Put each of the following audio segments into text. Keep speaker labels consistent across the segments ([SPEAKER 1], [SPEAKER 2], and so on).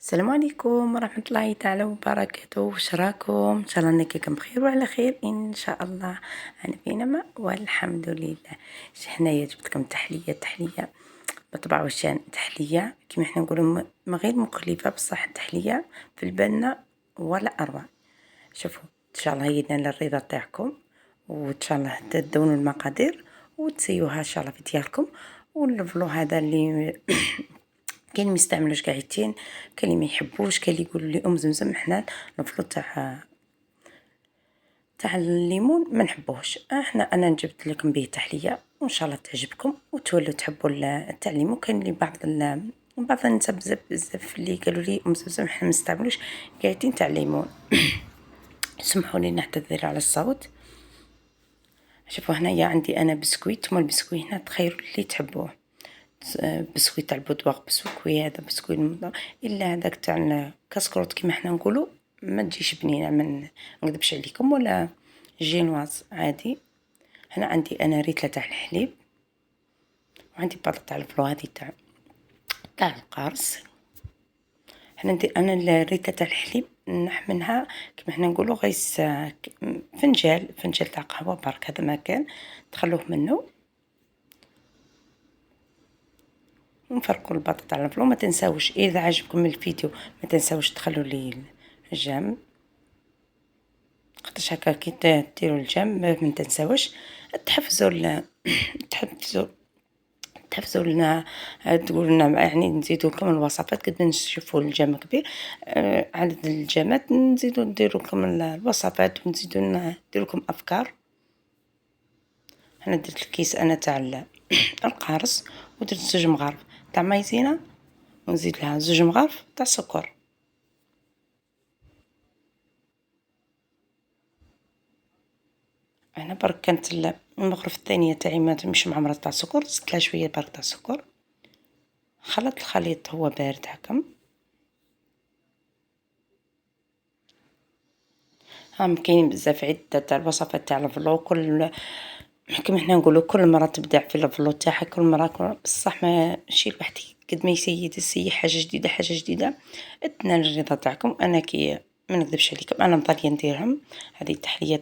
[SPEAKER 1] السلام عليكم ورحمة الله تعالى وبركاته. واش راكم؟ ان شاء الله انكم بخير وعلى خير ان شاء الله. انا في نعمة والحمد لله. هنايا جبت لكم تحلية بطبع وشان تحلية كما احنا نقولوا ما غير مكلفة، بصح تحلية في البنة ولا اروع. شوفوا ان شاء الله هي للرضا تاعكم، وان شاء الله تدونوا المقادير وتسيوها ان شاء الله في ديالكم. والفلو هذا اللي كاين ما يستعملوش قاعدين، كاين اللي ما يحبوش، كاين اللي يقولوا لي زمزم حنا الفلو تاع الليمون ما نحبوهش. انا جبت لكم به تحليه وان شاء الله تعجبكم وتولوا تحبوا تاع الليمون. كاين اللي بعض الناس بزاف اللي قالوا لي زمزم حنا ما نستعملوش قاعدين تاع الليمون. سمحوا لي نعتذر على الصوت. شوفوا هنايا عندي انا بسكويت، البسكويت هنا تخيروا اللي تحبوه، بسكويت تاع البودواغ، بسكويت هذا بسكويت المضة، الا هذاك تاع الكاسكروط كيما حنا نقولوا ما تجيش بنينه، ما نكذبش عليكم، ولا جينواز عادي. هنا عندي انا ريتله تاع الحليب، وعندي باطه تاع الفلو هذه تاع القارص. هنا ندير انا الريتله تاع الحليب نحملها كيما حنا نقولوا غيس فنجال تاع قهوه برك، هذا ما كان تخلوه منه ونفرقوا البطاطا على الفلو. ما تنساوش اذا عجبكم الفيديو ما تنساوش تخلوا لي الجيم، خاطرش هكا كي ديروا الجيم ما تنساوش تحفزوا تحفزوا لنا، تقول لنا يعني نزيدوا لكم الوصفات قد نشوفوا الجيم كبير. عدد الجيمات نزيدوا نديروا لكم الوصفات ونزيدوا نديروا لكم افكار. انا درت الكيس انا تاع القارص، ودرت 2 مغارف تاع مايزينا، ونزيد لها 2 مغارف تاع سكر. انا برك كانت المغرفه الثانيه تاعي ما مش معمره تاع سكر، زدت لها شويه برك تاع سكر. خلط الخليط هو بارد هكا. كاينين بزاف عده تاع الوصفات تاع الفلو، كل كما حنا نقولوا كل مره تبدع في الفلو تاعها، كل مره بصح ماشي الواحد قد ما يسيي حاجه جديده تنال الرضا تاعكم. انا كي ما نكذبش عليكم انا مطاليه نديرهم. هذه التحليه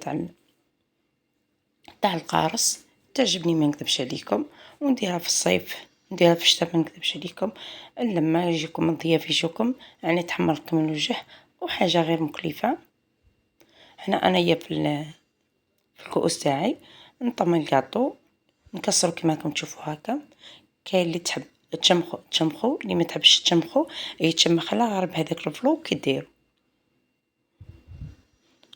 [SPEAKER 1] تاع القارص تعجبني ما نكذبش عليكم، ونديرها في الصيف، نديرها في الشتاء ما نكذبش عليكم. لما يجيكم الضياف يجوكم يعني تحمر لكم الوجه وحاجه غير مكلفه. هنا انايا في الكؤوس تاعي نطمي الكاطو نكسرو كيما راكم تشوفوا هكا. كاين اللي تحب تشمخو، اللي ما تحبش تشمخو يتشمخ لها غير بهذاك الفلو كي ديروا.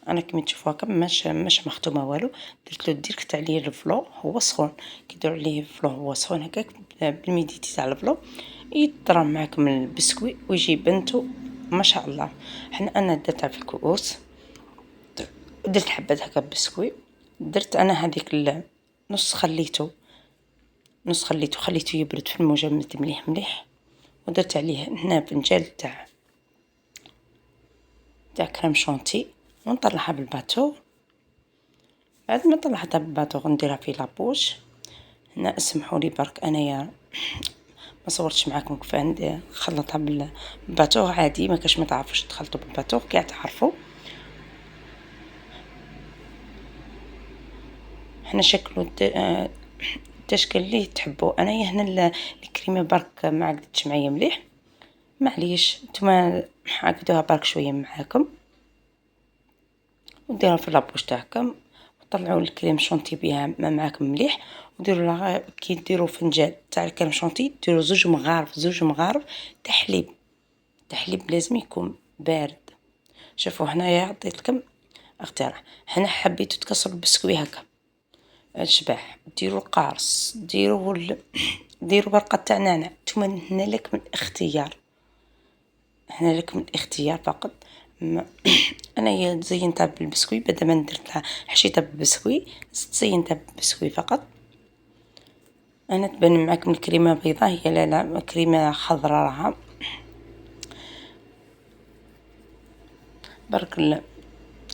[SPEAKER 1] انا كيما تشوفوا هكا مش مختومه والو، درت له الديرك تاع لي الفلو هو سخون، كي ديروا عليه الفلو هو سخون هكاك بالميديتي تاع الفلو يضرب معكم البسكوي ويجي بنتو ما شاء الله. انا درتها في الكؤوس، درت حبات هكا بسكوي، درت انا هذيك نص خليته خليته يبرد في المجمد مليح، ودرت عليه هنا فنجال تاع كريم شونتي ونطلعها بالباتو. بعد ما طلعتها بالباتو نديرها في لابوش. هنا اسمحوا لي برك انايا ما صورتش معاكم كيف نخلطها بالباتو عادي، ما كاش ما تعرفوش تخلطوا بالباتو كاع تعرفوا. هنا شكلوا التشكيل اللي تحبوا. انايا هنا الكريمه برك ما عقدتش معايا مليح، معليش نتوما عقدوها برك شويه معاكم، وديروها في لابوش تاعكم وطلعوا الكريم شونتي بها معاكم مليح. وديروا لها كي ديروا فنجان تاع الكريم شونتي ديروا 2 مغارف تحليب لازم يكون بارد. شوفوا هنايا عطيت لكم اقتراح. هنا حبيتو تكسروا البسكوي هكا الشباح، ديروا القارص، ديروا ورقه تاع نعناع. نتوما هنا لك من الاختيار فقط. انا زينتها بالبسكوي بدل ما درتها حشيتها بالبسكوي، زينتها بالبسكوي فقط. انا تبان معكم الكريمه بيضاء، هي لا كريمه خضراء راها برك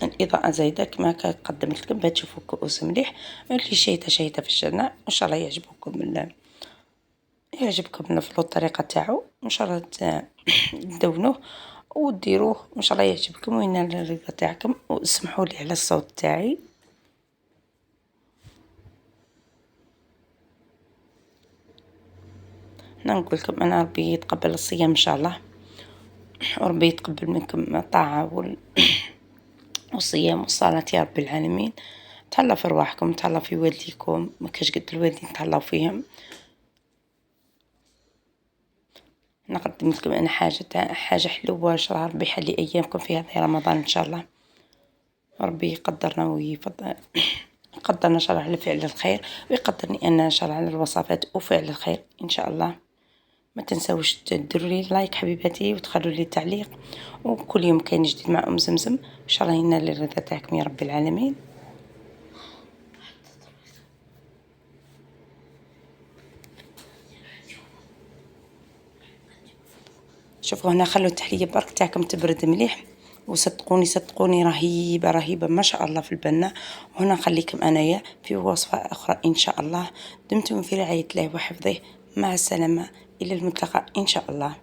[SPEAKER 1] الاضاءه زايده كما قدمت لكم باش تشوفوا كؤوس مليح. اللي شايته في الجنة ان شاء الله يعجبكم الفلو الطريقه تاعو. وإن شاء الله تدونوه وديروه وإن شاء الله يعجبكم وينال الرضا تاعكم. واسمحوا لي على الصوت تاعي. أنا نقول لكم أنا ربي يتقبل الصيام إن شاء الله، وربي يتقبل منكم الطاعة والصيام والصلاة يا رب العالمين. تهلاو في رواحكم، تهلاو في والديكم، ما كاش قد الوالدين تهلاو فيهم. نقدم لكم أنا حاجة حلوة إن شاء الله ربي يحلي أيامكم في هذا رمضان إن شاء الله. ربي يقدرنا يقدرنا إن شاء الله على فعل الخير، ويقدرني أنا إن شاء الله على الوصفات وفعل الخير إن شاء الله. ما تنسوش تديروا لي لايك حبيباتي وتخلوا لي تعليق، وكل يوم كاين جديد مع أم زمزم إن شاء الله ينال الرضا تاعكم يا رب العالمين. شوفوا هنا خلوا التحلية برك تاعكم تبرد مليح، وصدقوني صدقوني رهيبة رهيبة ما شاء الله في البنة. وهنا نخليكم أنايا في وصفة أخرى إن شاء الله. دمتم في رعاية الله وحفظه، مع السلامة، إلى الملتقى إن شاء الله.